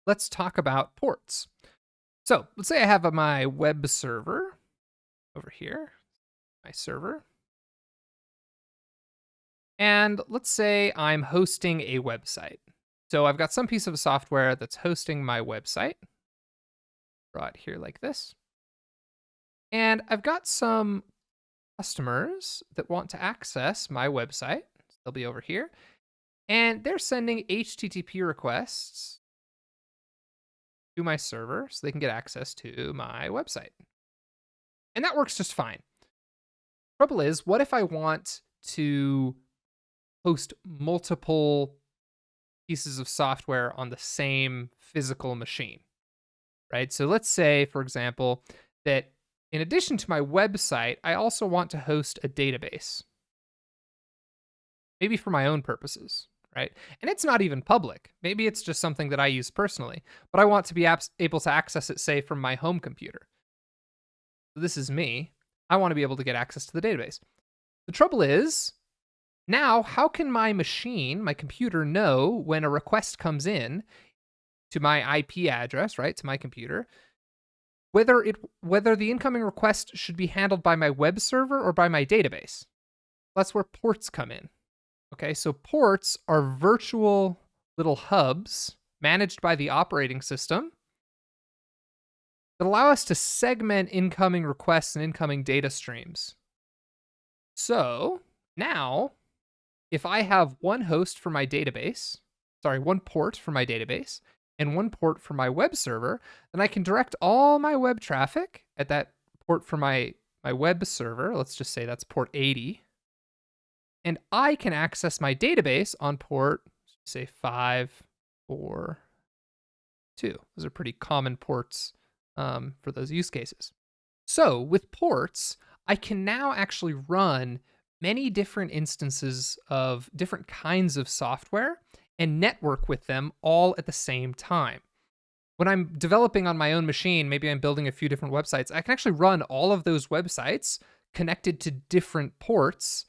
let's talk about ports. So let's say I have my web server over here, my server. And let's say I'm hosting a website. So I've got some piece of software that's hosting my website. Draw it here like this. And I've got some customers that want to access my website. They'll be over here. And they're sending HTTP requests to my server so they can get access to my website. And that works just fine. Trouble is, what if I want to host multiple pieces of software on the same physical machine, right? So let's say, for example, that in addition to my website, I also want to host a database, maybe for my own purposes, right? And it's not even public. Maybe it's just something that I use personally, but I want to be able to access it, say, from my home computer. So this is me. I want to be able to get access to the database. The trouble is, now how can my machine, my computer, know when a request comes in to my IP address, right, to my computer, whether the incoming request should be handled by my web server or by my database? That's where ports come in. Okay, so ports are virtual little hubs managed by the operating system that allow us to segment incoming requests and incoming data streams. So now, if I have one host for my database, one port for my database, and one port for my web server, then I can direct all my web traffic at that port for my web server. Let's just say that's port 80. And I can access my database on port, say 542. Those are pretty common ports for those use cases. So with ports, I can now actually run many different instances of different kinds of software and network with them all at the same time. When I'm developing on my own machine, maybe I'm building a few different websites, I can actually run all of those websites connected to different ports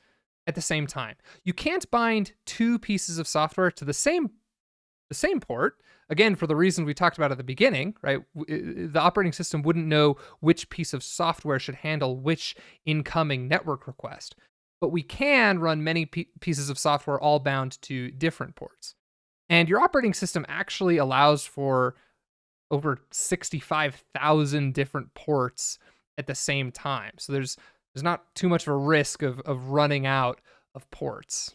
at the same time. You can't bind two pieces of software to the same port, again, for the reason we talked about at the beginning, right? The operating system wouldn't know which piece of software should handle which incoming network request. But we can run many pieces of software all bound to different ports. And your operating system actually allows for over 65,000 different ports at the same time. So there's not too much of a risk of running out of ports.